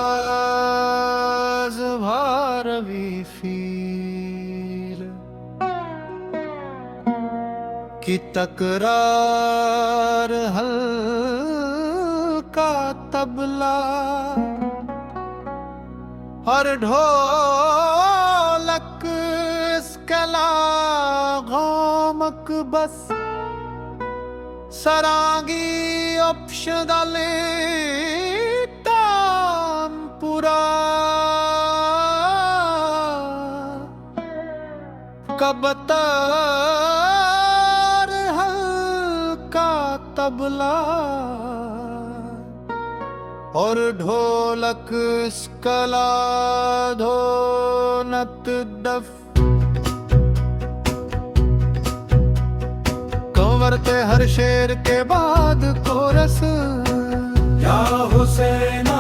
Lijaz bharavi feel ki takrar halka tabla har ढोलक इसकला गामक बस सरांगी अपशदले तानपुरा कबतर हल्का तबला और ढोलक इसकला धोनत डफ कंवरते हर शेर के बाद कोरस या हुसैना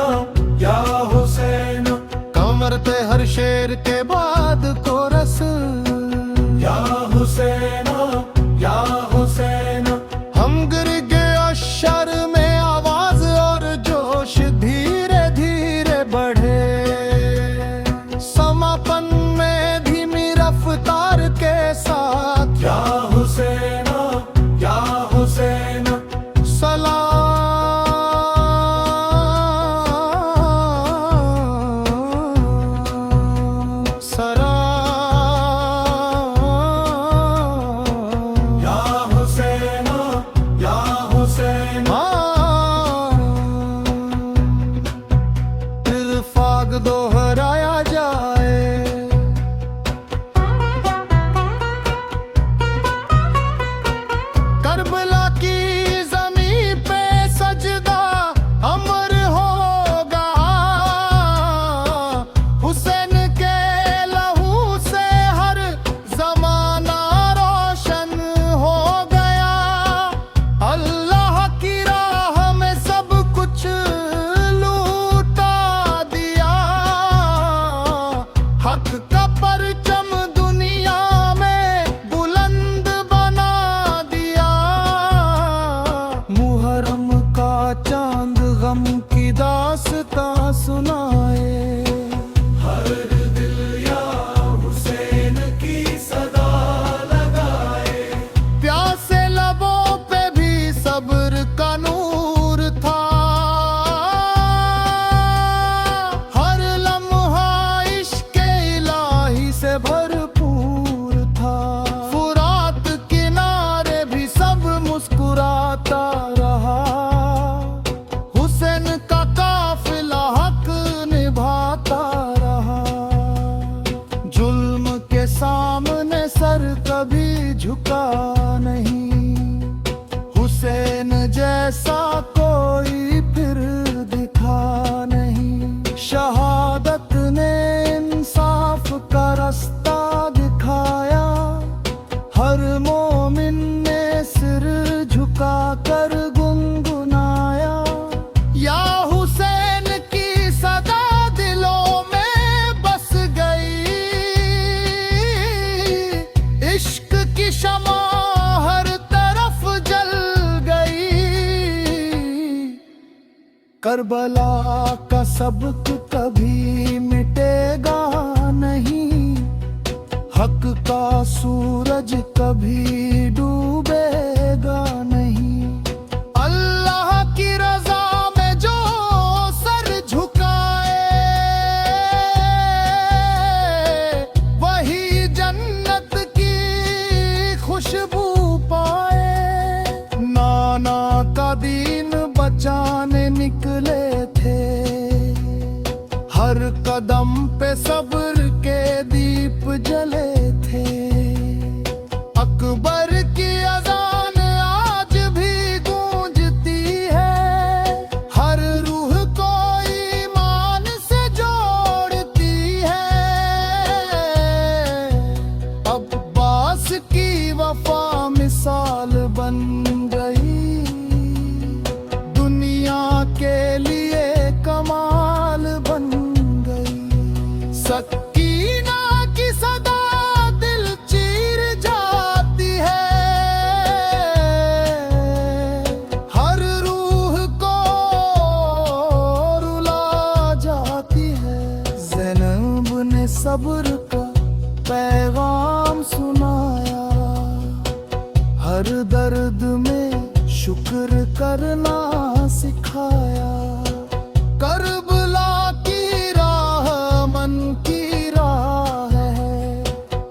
या हुसैना कंवरते हर शेर के बाद कोरस या हुसैना या हुसैना हम गिर गए अशर में आवाज और जोश धीरे धीरे बढ़े समापन में धीमी रफ्तार के साथ या हुसैना या हुसैना दोहराया जाए करबला की जमीन पे सजदा अमर होगा हुसैन के लहू से हर जमाना रोशन हो गया अल्लाह की राह में सब कुछ हक का परचम दुनिया में बुलंद बना दिया मुहर्रम का चांद गम की दास्तां सुनाए हर दिल या हुसैन की सदा लगाए प्यासे लबों पे भी सब्र का नूर था से भरपूर था फुरात किनारे भी सब मुस्कुराता रहा हुसैन का काफिला हक निभाता रहा जुल्म के सामने सर कभी झुका नहीं हुसैन जैसा कोई फिर दिखा नहीं शहादत ने इंसाफ का रास्ता दिखाया हर मोमिन ने सिर झुका कर गुनगुनाया या हुसैन की सदा दिलों में बस गई इश्क की शमा हर तरफ जल गई करबला का सबक कभी मिटेगा नहीं हक का सूरज कभी डूबेगा नहीं अल्लाह की रजा में जो सर झुकाए वही पे सब्र के दीप जले थे। अकबर की अजान आज भी गूंजती है, हर रूह को ईमान से जोड़ती है। अब्बास की वफा मिसाल बन गई, दुनिया के लिए कमाल बन गई। सकीना की सदा दिल चीर जाती है, हर रूह को रुला जाती है। ज़ैनब ने सब्र का पैगाम सुनाया, हर दर्द में शुक्र करना सिखाया। करबला की राह मन की राह है,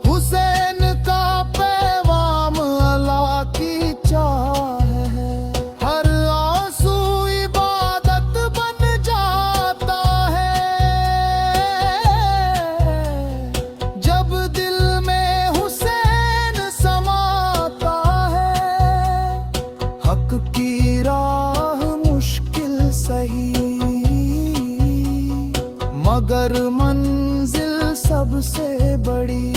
हुसैन का पैगाम अल्लाह की चाह है। हर आंसू इबादत बन जाता है, जब दिल में हुसैन समाता है। हक की राह मुश्किल सही, मगर मंजिल सबसे बड़ी।